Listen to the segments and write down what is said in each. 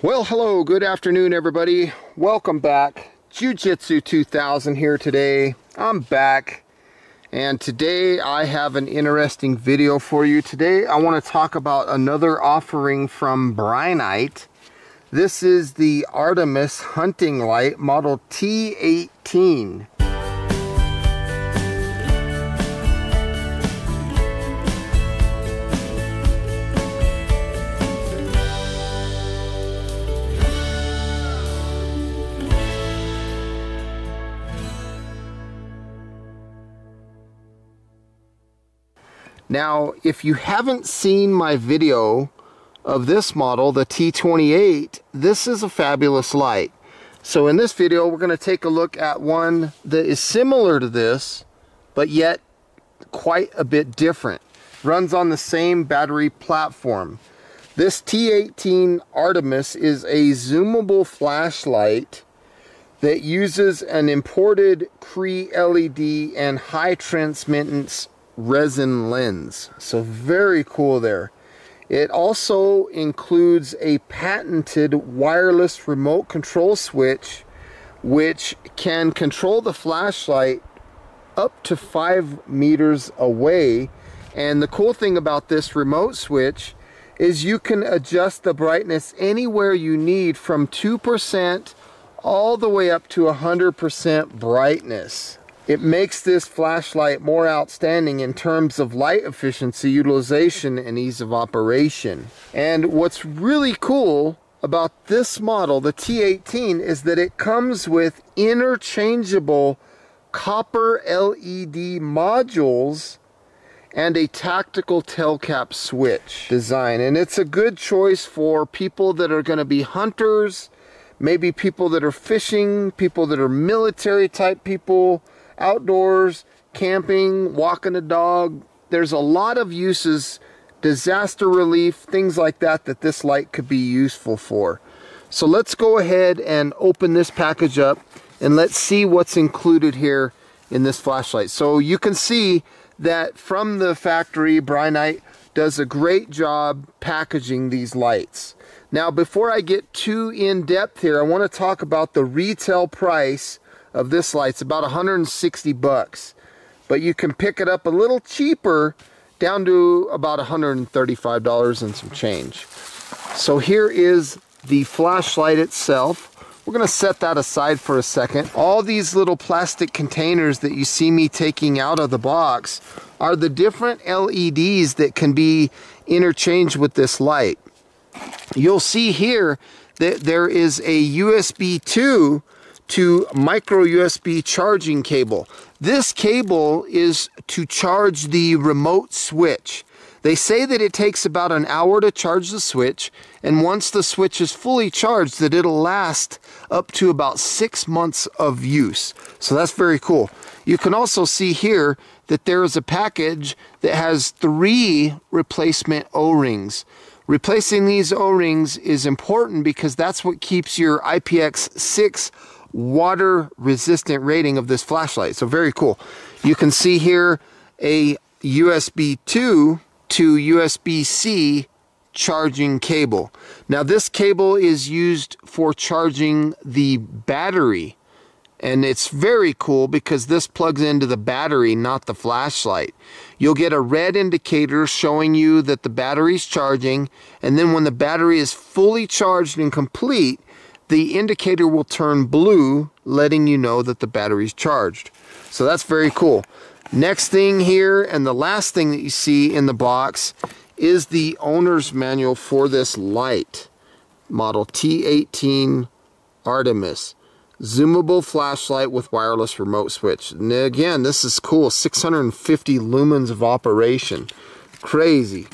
Well, hello, good afternoon everybody. Welcome back. Jiu-Jitsu 2000 here today. I'm back, and today I have an interesting video for you. Today I want to talk about another offering from Brinyte. This is the Artemis Hunting Light model T18. Now, if you haven't seen my video of this model, the T28, this is a fabulous light. So in this video, we're going to take a look at one that is similar to this, but yet quite a bit different. Runs on the same battery platform. This T18 Artemis is a zoomable flashlight that uses an imported CREE LED and high transmittance resin lens. So very cool there. It also includes a patented wireless remote control switch which can control the flashlight up to 5 meters away. And the cool thing about this remote switch is you can adjust the brightness anywhere you need, from 2% all the way up to 100% brightness. It makes this flashlight more outstanding in terms of light efficiency, utilization, and ease of operation. And what's really cool about this model, the T18, is that it comes with interchangeable copper LED modules and a tactical tail cap switch design. And it's a good choice for people that are going to be hunters, maybe people that are fishing, people that are military type people, outdoors, camping, walking a dog. There's a lot of uses, disaster relief, things like that, that this light could be useful for. So let's go ahead and open this package up and let's see what's included here in this flashlight. So you can see that from the factory, Brinyte does a great job packaging these lights. Now, before I get too in depth here, I want to talk about the retail price of this light. It's about 160 bucks, but you can pick it up a little cheaper, down to about $135 and some change. So here is the flashlight itself. We're going to set that aside for a second. All these little plastic containers that you see me taking out of the box are the different LEDs that can be interchanged with this light. You'll see here that there is a USB 2 to micro USB charging cable. This cable is to charge the remote switch. They say that it takes about an hour to charge the switch, and once the switch is fully charged, that it'll last up to about 6 months of use. So that's very cool. You can also see here that there is a package that has 3 replacement O-rings. Replacing these O-rings is important because that's what keeps your IPX6 water resistant rating of this flashlight. So very cool. You can see here a USB 2 to USB-C charging cable. Now this cable is used for charging the battery, and it's very cool because this plugs into the battery, not the flashlight. You'll get a red indicator showing you that the battery's charging, and then when the battery is fully charged and complete, the indicator will turn blue, letting you know that the battery's charged. So that's very cool. Next thing here, and the last thing that you see in the box, is the owner's manual for this light. Model T18 Artemis. Zoomable flashlight with wireless remote switch. And again, this is cool. 650 lumens of operation. Crazy.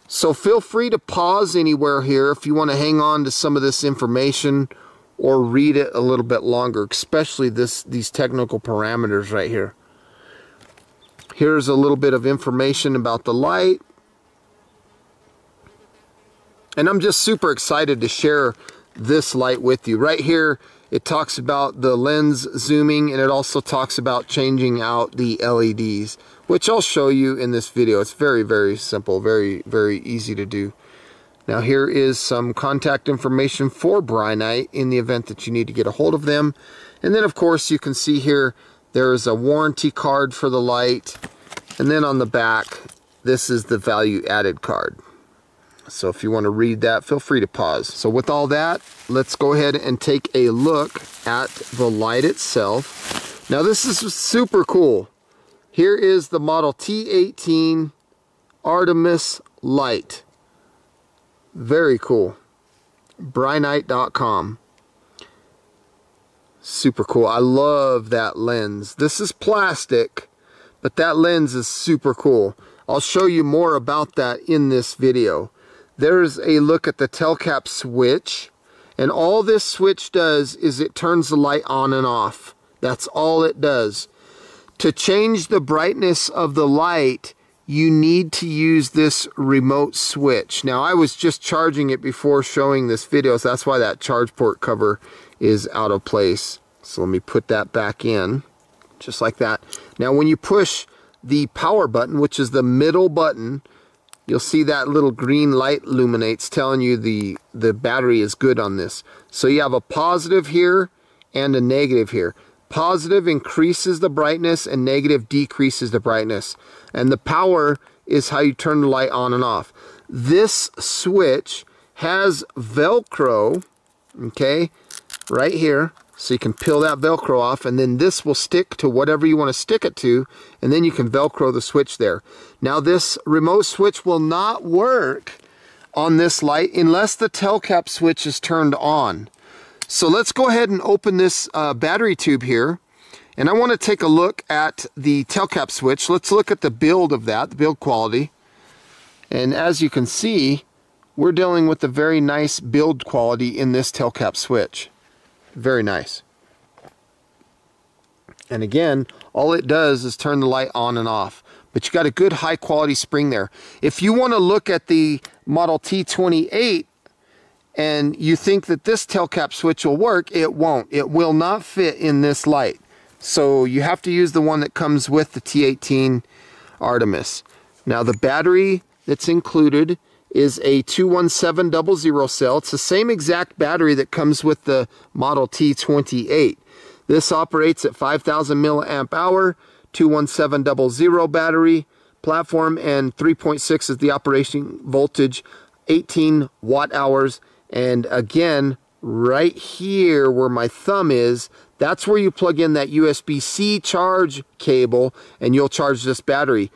So feel free to pause anywhere here if you want to hang on to some of this information or read it a little bit longer, especially these technical parameters right here. Here's a little bit of information about the light. And I'm just super excited to share this light with you. Right here, it talks about the lens zooming, and it also talks about changing out the LEDs, which I'll show you in this video. It's very, very simple, very, very easy to do. Now here is some contact information for Brinyte in the event that you need to get a hold of them. And then of course you can see here there is a warranty card for the light, and then on the back this is the value added card. So if you want to read that, feel free to pause. So with all that, let's go ahead and take a look at the light itself. Now this is super cool. Here is the model T18 Artemis light. Very cool. Brinyte.com. Super cool. I love that lens. This is plastic, but that lens is super cool. I'll show you more about that in this video. There's a look at the tail cap switch, and all this switch does is it turns the light on and off. That's all it does. To change the brightness of the light, you need to use this remote switch. Now I was just charging it before showing this video, so that's why that charge port cover is out of place. So let me put that back in, just like that. Now when you push the power button, which is the middle button, you'll see that little green light illuminates telling you the battery is good on this. So you have a positive here and a negative here. Positive increases the brightness and negative decreases the brightness. And the power is how you turn the light on and off. This switch has Velcro, okay, right here. So you can peel that Velcro off, and then this will stick to whatever you want to stick it to, and then you can Velcro the switch there. Now this remote switch will not work on this light unless the tail cap switch is turned on. So let's go ahead and open this battery tube here, and I want to take a look at the tail cap switch. Let's look at the build of that, the build quality. And as you can see, we're dealing with a very nice build quality in this tail cap switch. Very nice. And again, all it does is turn the light on and off. But you got a good high quality spring there. If you want to look at the model T28 and you think that this tail cap switch will work, it won't. It will not fit in this light. So you have to use the one that comes with the T18 Artemis. Now the battery that's included is a 21700 cell. It's the same exact battery that comes with the model T28. This operates at 5,000 milliamp hour, 21700 battery platform, and 3.6 is the operation voltage, 18 watt hours. And again, right here where my thumb is, that's where you plug in that USB-C charge cable and you'll charge this battery.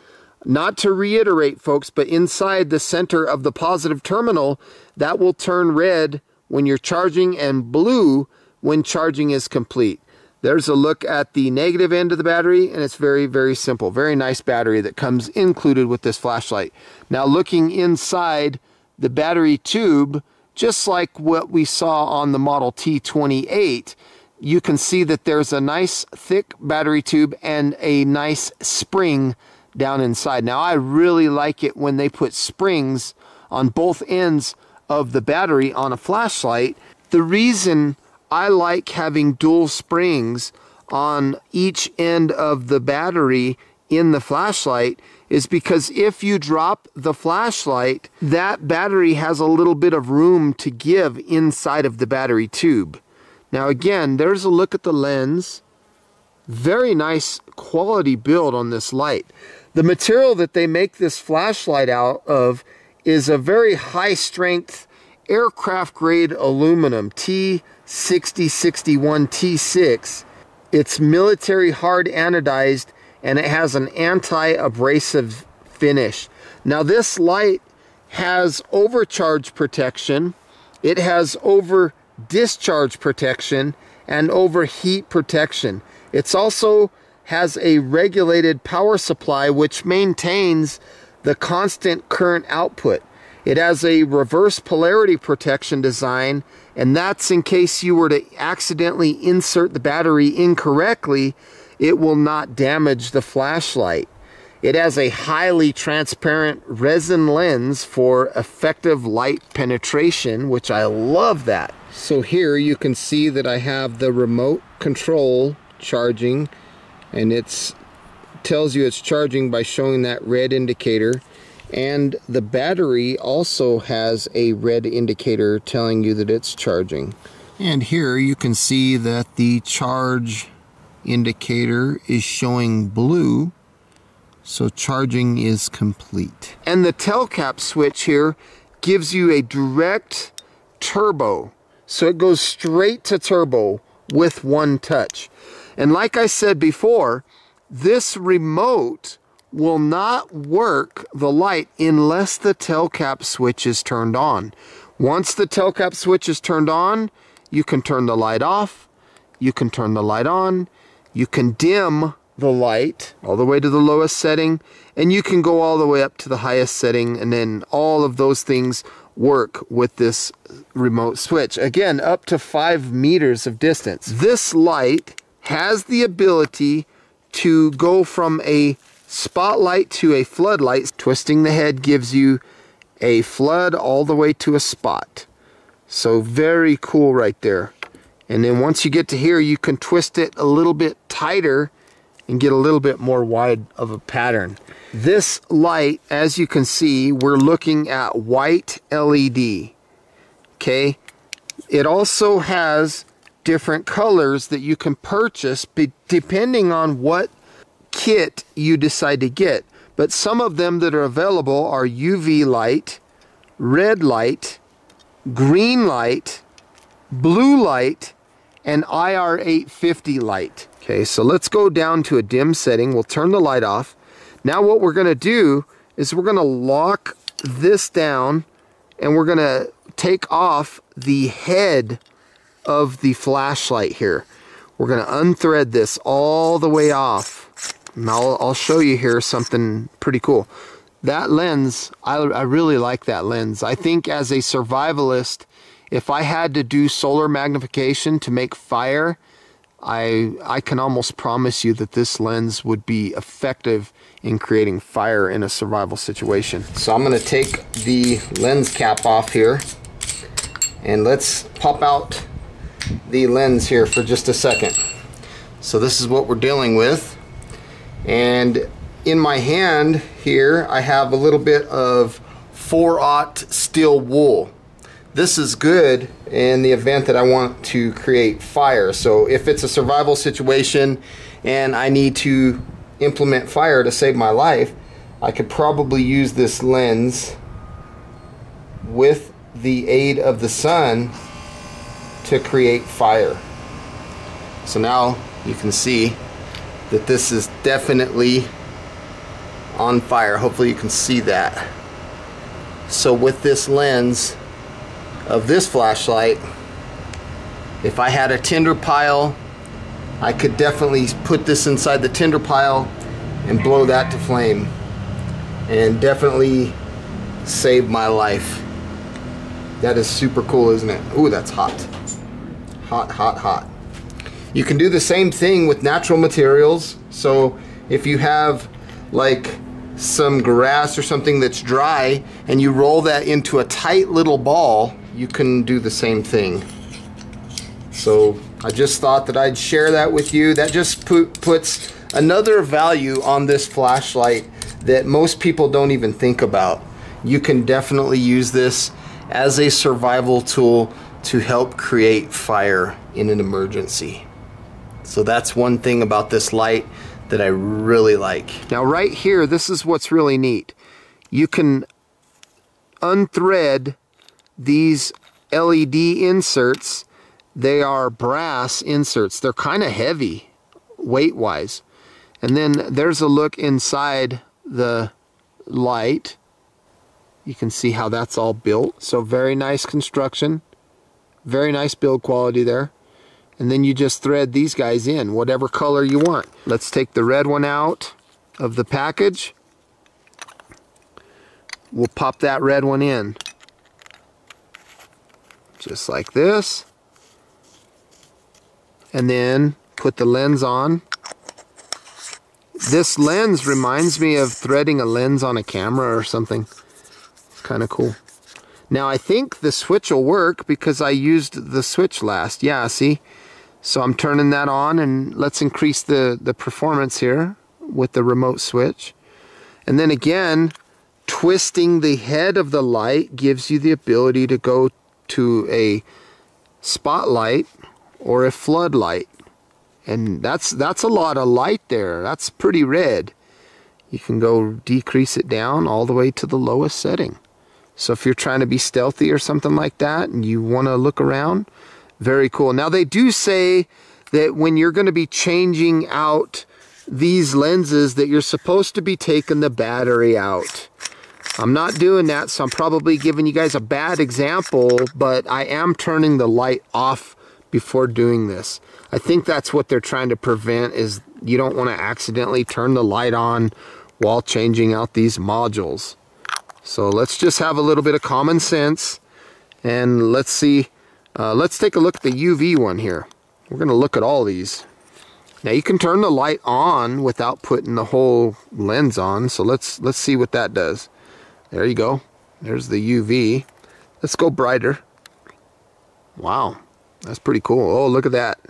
Not to reiterate, folks, but inside the center of the positive terminal, that will turn red when you're charging and blue when charging is complete. There's a look at the negative end of the battery, and it's very, very simple. Very nice battery that comes included with this flashlight. Now looking inside the battery tube, just like what we saw on the model T28, you can see that there's a nice thick battery tube and a nice spring down inside. Now I really like it when they put springs on both ends of the battery on a flashlight. The reason I like having dual springs on each end of the battery in the flashlight is because if you drop the flashlight, that battery has a little bit of room to give inside of the battery tube. Now again, there's a look at the lens. Very nice quality build on this light. The material that they make this flashlight out of is a very high strength aircraft grade aluminum, T6061 T6. It's military hard anodized and it has an anti-abrasive finish. Now this light has overcharge protection, it has over discharge protection, and overheat protection. It's also has a regulated power supply which maintains the constant current output. It has a reverse polarity protection design, and that's in case you were to accidentally insert the battery incorrectly, it will not damage the flashlight. It has a highly transparent resin lens for effective light penetration, which I love that. So here you can see that I have the remote control charging, and it tells you it's charging by showing that red indicator. And the battery also has a red indicator telling you that it's charging. And here you can see that the charge indicator is showing blue, so charging is complete. And the tail cap switch here gives you a direct turbo, so it goes straight to turbo with one touch. And like I said before, this remote will not work the light unless the tail cap switch is turned on. Once the tail cap switch is turned on, you can turn the light off, you can turn the light on, you can dim the light all the way to the lowest setting, and you can go all the way up to the highest setting, and then all of those things work with this remote switch. Again, up to 5 meters of distance. This light has the ability to go from a spotlight to a floodlight. Twisting the head gives you a flood all the way to a spot. So very cool right there. And then once you get to here, you can twist it a little bit tighter and get a little bit more wide of a pattern. This light, as you can see, we're looking at white LED. Okay, it also has different colors that you can purchase depending on what kit you decide to get. But some of them that are available are UV light, red light, green light, blue light, and IR 850 light. Okay, so let's go down to a dim setting. We'll turn the light off. Now what we're going to do is we're going to lock this down, and we're going to take off the head of the flashlight here. We're going to unthread this all the way off. And I'll show you here something pretty cool. That lens, I really like that lens. I think as a survivalist, if I had to do solar magnification to make fire, I can almost promise you that this lens would be effective in creating fire in a survival situation. So I'm going to take the lens cap off here, and let's pop out the lens here for just a second. So this is what we're dealing with. And in my hand here, I have a little bit of 4/0 steel wool. This is good in the event that I want to create fire. So if it's a survival situation and I need to implement fire to save my life, I could probably use this lens with the aid of the sun to create fire. So now you can see that this is definitely on fire. Hopefully you can see that. So with this lens of this flashlight, if I had a tinder pile, I could definitely put this inside the tinder pile and blow that to flame, and definitely save my life. That is super cool, isn't it? Ooh, that's hot. Hot, hot, hot. You can do the same thing with natural materials. So if you have like some grass or something that's dry and you roll that into a tight little ball, you can do the same thing. So I just thought that I'd share that with you. That just puts another value on this flashlight that most people don't even think about. You can definitely use this as a survival tool to help create fire in an emergency. So that's one thing about this light that I really like. Now right here, this is what's really neat. You can unthread these LED inserts. They are brass inserts. They're kind of heavy weight-wise. And then there's a look inside the light. You can see how that's all built. So very nice construction. Very nice build quality there. And then you just thread these guys in, whatever color you want. Let's take the red one out of the package. We'll pop that red one in. Just like this. And then put the lens on. This lens reminds me of threading a lens on a camera or something. It's kind of cool. Now I think the switch will work because I used the switch last. Yeah, see? So I'm turning that on, and let's increase the performance here with the remote switch. And then again, twisting the head of the light gives you the ability to go to a spotlight or a floodlight. And that's a lot of light there. That's pretty red. You can go decrease it down all the way to the lowest setting. So if you're trying to be stealthy or something like that and you want to look around, very cool. Now they do say that when you're going to be changing out these lenses that you're supposed to be taking the battery out. I'm not doing that, so I'm probably giving you guys a bad example, but I am turning the light off before doing this. I think that's what they're trying to prevent, is you don't want to accidentally turn the light on while changing out these modules. So let's just have a little bit of common sense and let's see. Let's take a look at the UV one here. We're going to look at all these. Now you can turn the light on without putting the whole lens on. So let's see what that does. There you go. There's the UV. Let's go brighter. Wow, that's pretty cool. Oh, look at that.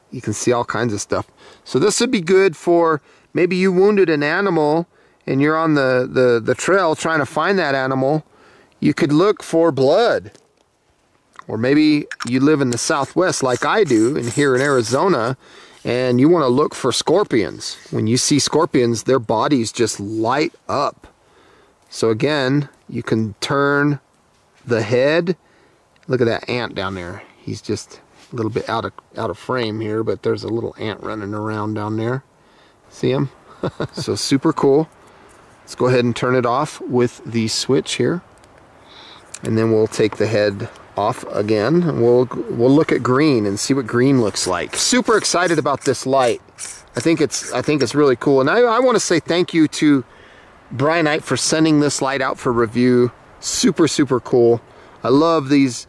You can see all kinds of stuff. So this would be good for maybe you wounded an animal and you're on the trail trying to find that animal. You could look for blood. Or maybe you live in the Southwest like I do, and here in Arizona, and you want to look for scorpions. When you see scorpions, their bodies just light up. So again, you can turn the head. Look at that ant down there. He's just a little bit out of frame here, but there's a little ant running around down there. See him? So super cool. Let's go ahead and turn it off with the switch here. And then we'll take the head off again, and we'll look at green and see what green looks like. Super excited about this light. I think it's really cool, and I want to say thank you to Brinyte for sending this light out for review. Super cool. I love these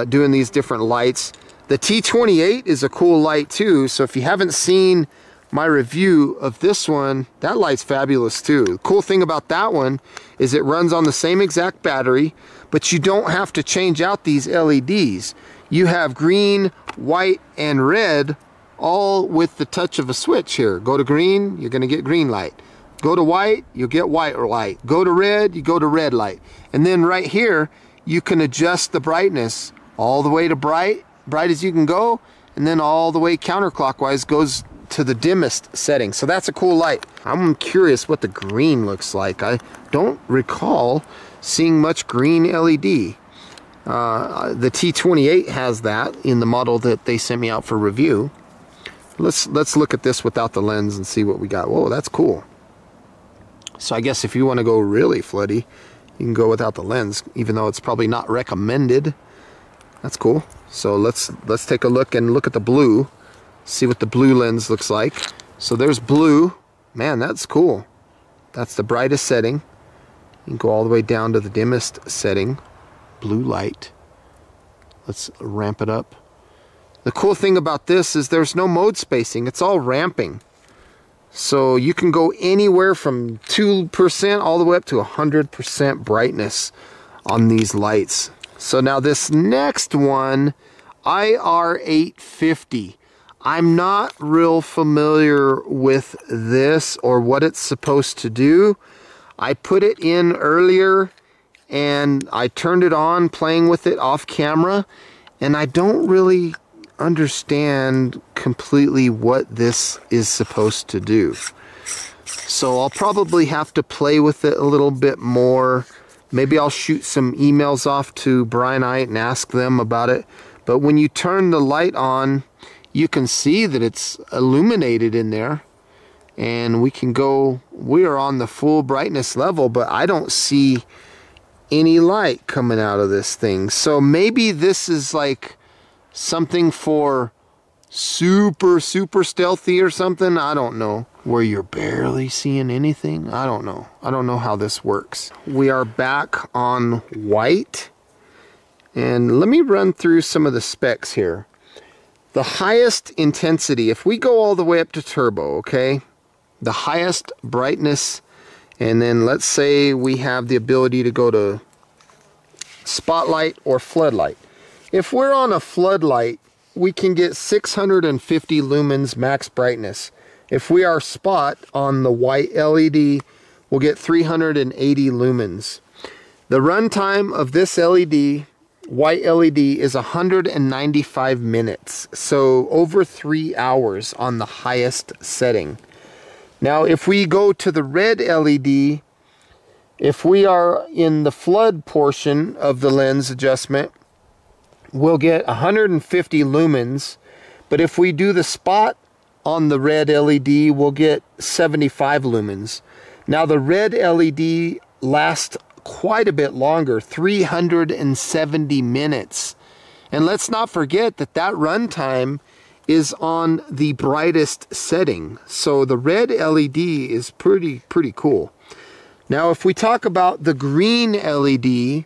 doing these different lights. The T18 is a cool light too, so if you haven't seen my review of this one, that light's fabulous too. The cool thing about that one is it runs on the same exact battery, but you don't have to change out these LEDs. You have green, white, and red all with the touch of a switch here. Go to green, you're gonna get green light. Go to white, you'll get white light. Go to red, you go to red light. And then right here, you can adjust the brightness all the way to bright as you can go, and then all the way counterclockwise goes to the dimmest setting. So that's a cool light. I'm curious what the green looks like. I don't recall seeing much green LED. The T18 has that in the model that they sent me out for review. Let's look at this without the lens and see what we got. Whoa, that's cool. So I guess if you want to go really floody, you can go without the lens, even though it's probably not recommended. That's cool. So let's take a look and look at the blue. See what the blue lens looks like. So there's blue. Man, that's cool. That's the brightest setting. You can go all the way down to the dimmest setting. Blue light. Let's ramp it up. The cool thing about this is there's no mode spacing. It's all ramping. So you can go anywhere from 2% all the way up to 100% brightness on these lights. So now this next one, IR850. I'm not real familiar with this or what it's supposed to do. I put it in earlier and I turned it on playing with it off camera, and I don't really understand completely what this is supposed to do. So I'll probably have to play with it a little bit more. Maybe I'll shoot some emails off to Brinyte and ask them about it. But when you turn the light on, you can see that it's illuminated in there, and we are on the full brightness level, but I don't see any light coming out of this thing. So maybe this is like something for super stealthy or something. I don't know. Where you're barely seeing anything. I don't know. I don't know how this works. We are back on white, and let me run through some of the specs here. The highest intensity, if we go all the way up to turbo, okay, the highest brightness, and then let's say we have the ability to go to spotlight or floodlight. If we're on a floodlight, we can get 650 lumens max brightness. If we are spot on the white LED, we'll get 380 lumens. The runtime of this LED, white LED, is 195 minutes, so over 3 hours on the highest setting. Now if we go to the red LED, if we are in the flood portion of the lens adjustment, we'll get 150 lumens, but if we do the spot on the red LED, we'll get 75 lumens. Now the red LED lasts quite a bit longer, 370 minutes. And let's not forget that that runtime is on the brightest setting. So the red LED is pretty cool. Now if we talk about the green LED,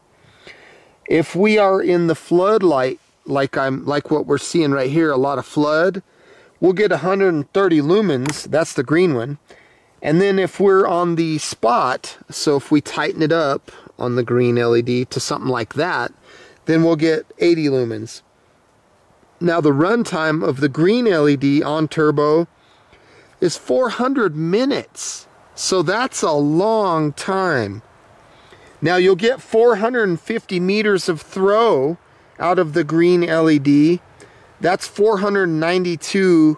if we are in the floodlight, like what we're seeing right here, a lot of flood, we'll get 130 lumens, that's the green one. And then if we're on the spot, so if we tighten it up on the green LED to something like that, then we'll get 80 lumens. Now the runtime of the green LED on turbo is 400 minutes. So that's a long time. Now you'll get 450 meters of throw out of the green LED. That's 492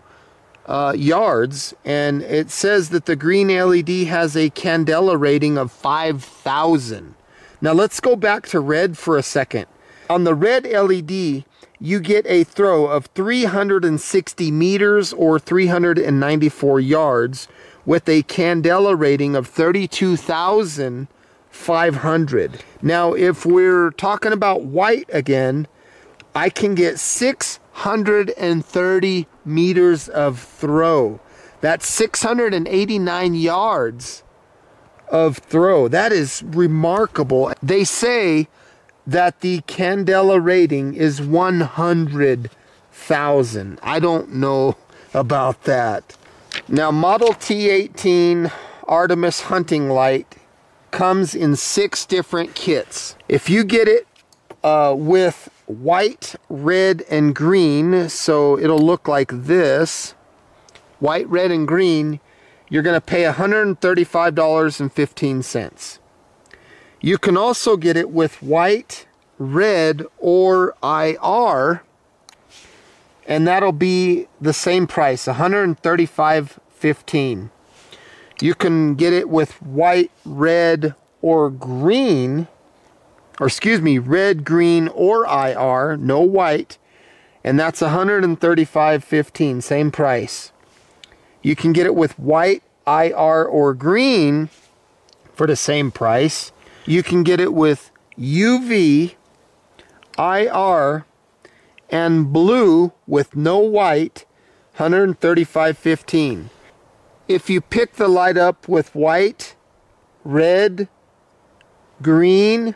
yards, and it says that the green LED has a candela rating of 5,000. Now let's go back to red for a second. On the red LED, you get a throw of 360 meters or 394 yards with a candela rating of 32,500. Now if we're talking about white again, I can get 630 meters of throw. That's 689 yards of throw. That is remarkable. They say that the candela rating is 100,000. I don't know about that. Now Model T18 Artemis Hunting Light comes in 6 different kits. If you get it with white, red, and green, so it'll look like this, white, red, and green, you're going to pay $135.15. You can also get it with white, red, or IR, and that'll be the same price, $135.15. You can get it with white, red, or green, or excuse me, red, green, or IR, no white, and that's $135.15, same price. You can get it with white, IR, or green for the same price. You can get it with UV, IR, and blue with no white, $135.15. If you pick the light up with white, red, green,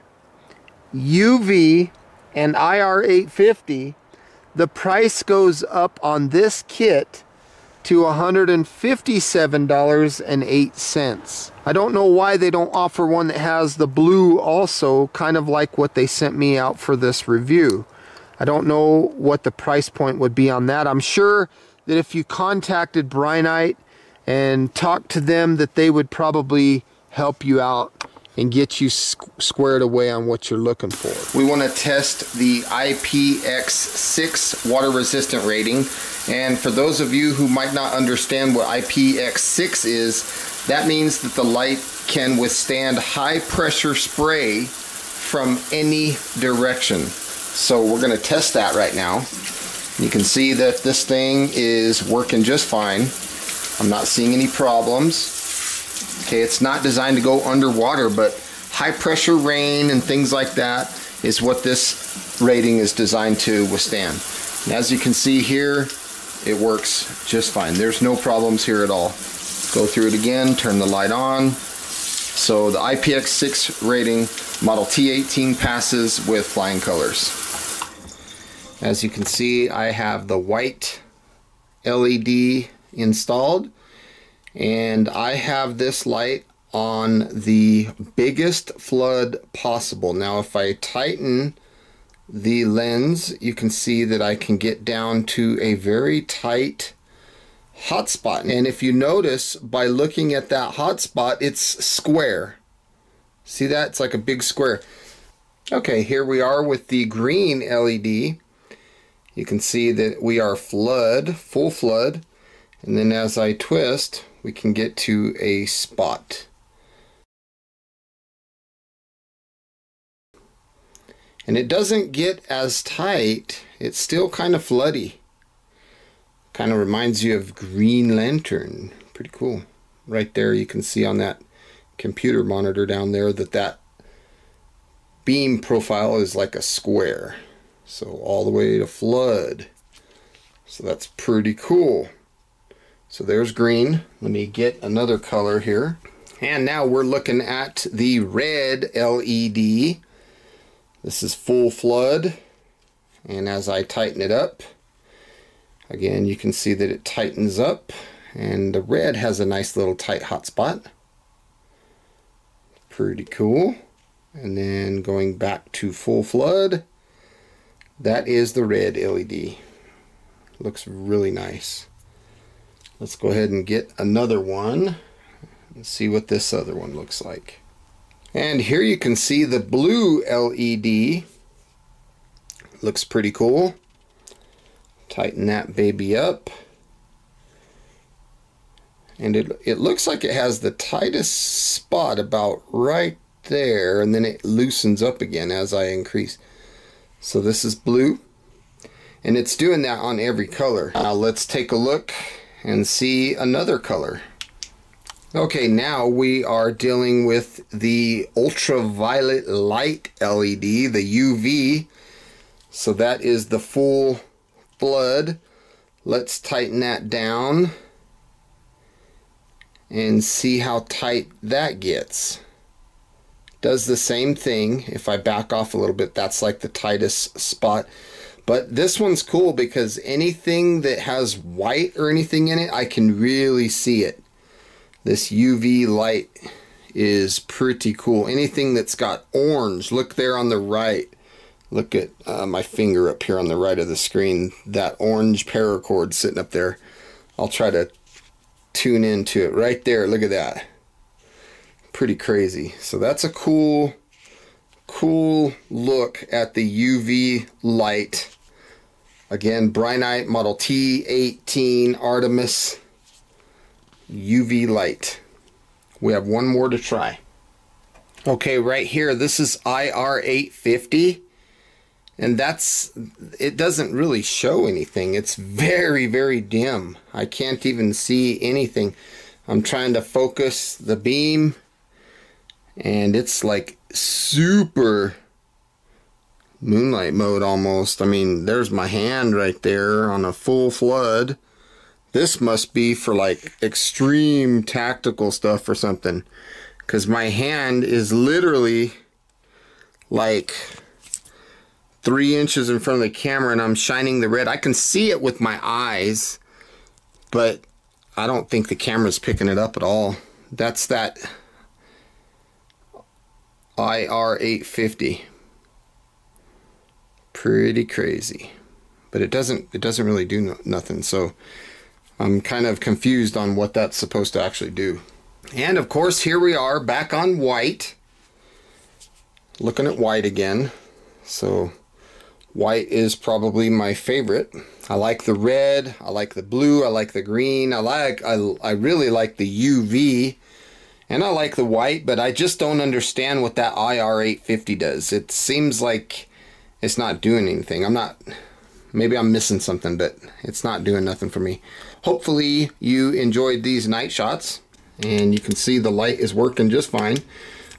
UV, and IR 850, the price goes up on this kit to $157.08. I don't know why they don't offer one that has the blue also, kind of like what they sent me out for this review. I don't know what the price point would be on that. I'm sure that if you contacted Brinyte and talked to them, that they would probably help you out and get you squared away on what you're looking for. We want to test the IPX6 water resistant rating, and for those of you who might not understand what IPX6 is, that means that the light can withstand high pressure spray from any direction. So we're going to test that right now. You can see that this thing is working just fine. I'm not seeing any problems. Okay, it's not designed to go underwater, but high pressure rain and things like that is what this rating is designed to withstand. And as you can see here, it works just fine. There's no problems here at all. Go through it again, turn the light on. So the IPX6 rating, Model T18 passes with flying colors. As you can see, I have the white LED installed, and I have this light on the biggest flood possible. Now if I tighten the lens, you can see that I can get down to a very tight hotspot. And if you notice, by looking at that hotspot, it's square. See that? It's like a big square. Okay, here we are with the green LED. You can see that we are flood, full flood. And then as I twist, we can get to a spot. And it doesn't get as tight. It's still kind of floody. Kind of reminds you of Green Lantern. Pretty cool. Right there you can see on that computer monitor down there that beam profile is like a square. So all the way to flood. So that's pretty cool. So there's green. Let me get another color here. And now we're looking at the red LED. This is full flood. And as I tighten it up, again, you can see that it tightens up. And the red has a nice little tight hot spot. Pretty cool. And then going back to full flood, that is the red LED. Looks really nice. Let's go ahead and get another one and see what this other one looks like. And here you can see the blue LED. Looks pretty cool. Tighten that baby up. And it looks like it has the tightest spot about right there, and then it loosens up again as I increase. So this is blue, and it's doing that on every color. Now let's take a look and see another color. Okay, now we are dealing with the ultraviolet light LED, the UV. So that is the full flood. Let's tighten that down and see how tight that gets. Does the same thing. If I back off a little bit, that's like the tightest spot. But this one's cool because anything that has white or anything in it, I can really see it. This UV light is pretty cool. Anything that's got orange, look there on the right. Look at my finger up here on the right of the screen. That orange paracord sitting up there. I'll try to tune into it right there. Look at that. Pretty crazy. So that's a cool look at the UV light. Again, Brinyte model T18 Artemis UV light. We have one more to try. Okay, right here, this is IR850, and it doesn't really show anything. It's very, very dim. I can't even see anything. I'm trying to focus the beam, and it's like super moonlight mode almost. I mean, there's my hand right there on a full flood. This must be for like extreme tactical stuff or something, because my hand is literally like 3 inches in front of the camera and I'm shining the red. I can see it with my eyes, but I don't think the camera's picking it up at all. That's that IR850. Pretty crazy, but it doesn't really do nothing. So I'm kind of confused on what that's supposed to actually do. And of course, here we are back on white. Looking at white again. So white is probably my favorite. I like the red, I like the blue, I like the green, I really like the UV, and I like the white, but I just don't understand what that IR850 does. It seems like it's not doing anything. Maybe I'm missing something, but it's not doing nothing for me. Hopefully you enjoyed these night shots, and you can see the light is working just fine.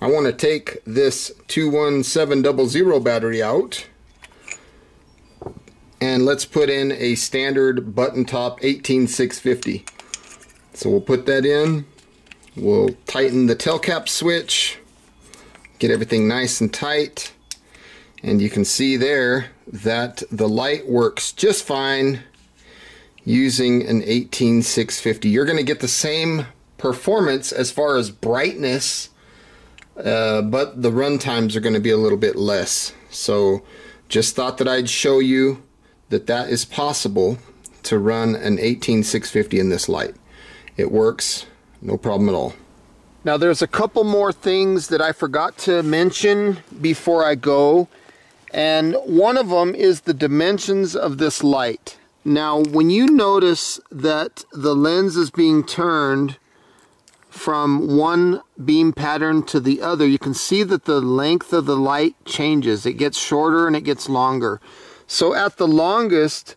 I want to take this 21700 battery out, and let's put in a standard button top 18650. So we'll put that in. We'll tighten the tail cap switch, get everything nice and tight, and you can see there that the light works just fine using an 18650. You're going to get the same performance as far as brightness, but the run times are going to be a little bit less. So just thought that I'd show you that is possible to run an 18-650 in this light. It works, no problem at all. Now there's a couple more things that I forgot to mention before I go, and one of them is the dimensions of this light. Now when you notice that the lens is being turned from one beam pattern to the other, you can see that the length of the light changes. It gets shorter and it gets longer. So at the longest,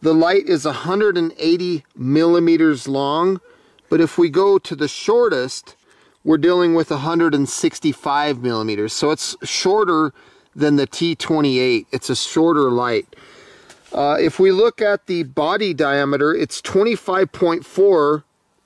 the light is 180 millimeters long, but if we go to the shortest, we're dealing with 165 millimeters. So it's shorter than the T28. It's a shorter light. If we look at the body diameter, it's 25.4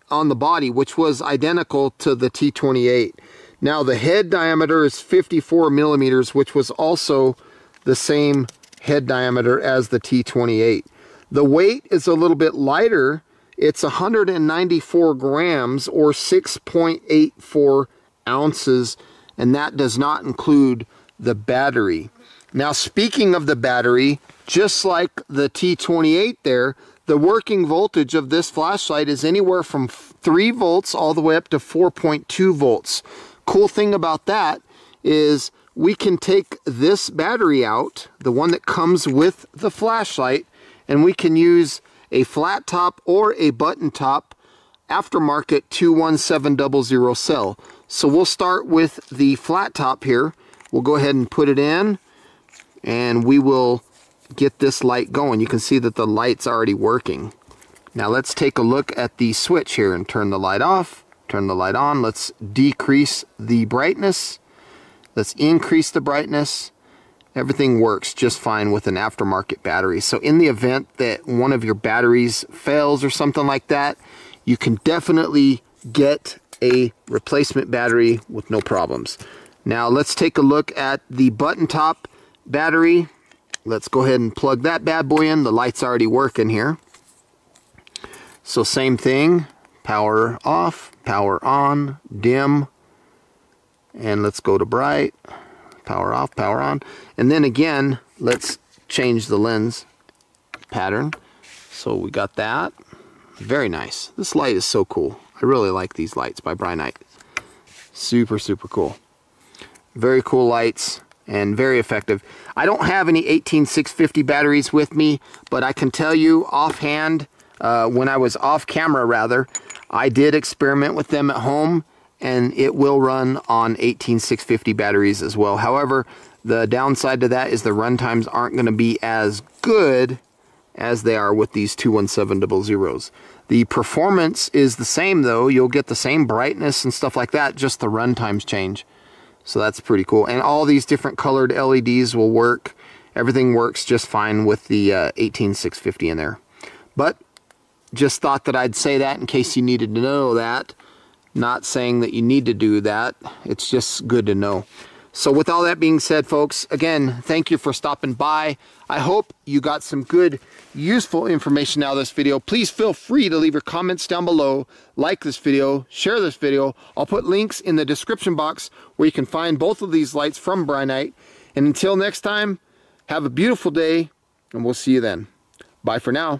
on the body, which was identical to the T28. Now the head diameter is 54 millimeters, which was also the same head diameter as the T28. The weight is a little bit lighter. It's 194 grams or 6.84 ounces, and that does not include the battery. Now speaking of the battery, just like the T28 there, the working voltage of this flashlight is anywhere from 3 volts all the way up to 4.2 volts. Cool thing about that is we can take this battery out, the one that comes with the flashlight, and we can use a flat top or a button top aftermarket 21700 cell. So we'll start with the flat top here. We'll go ahead and put it in, and we will get this light going. You can see that the light's already working. Now let's take a look at the switch here and turn the light off, turn the light on. Let's decrease the brightness. Let's increase the brightness. Everything works just fine with an aftermarket battery. So in the event that one of your batteries fails or something like that, you can definitely get a replacement battery with no problems. Now let's take a look at the button top battery. Let's go ahead and plug that bad boy in. The light's already working here. So same thing, power off, power on, dim, and let's go to bright, power off, power on. And then again, let's change the lens pattern. So we got that. Very nice. This light is so cool. I really like these lights by Brinyte. Super, super cool. Very cool lights and very effective. I don't have any 18650 batteries with me, but I can tell you offhand, when I was off camera rather, I did experiment with them at home, and it will run on 18650 batteries as well. However, the downside to that is the run times aren't going to be as good as they are with these 21700s. The performance is the same though. You'll get the same brightness and stuff like that, just the run times change. So that's pretty cool. And all these different colored LEDs will work. Everything works just fine with the 18650 in there. But just thought that I'd say that in case you needed to know that. Not saying that you need to do that. It's just good to know. So with all that being said, folks, again, thank you for stopping by. I hope you got some good, useful information out of this video. Please feel free to leave your comments down below, like this video, share this video. I'll put links in the description box where you can find both of these lights from Brinyte. And until next time, have a beautiful day, and we'll see you then. Bye for now.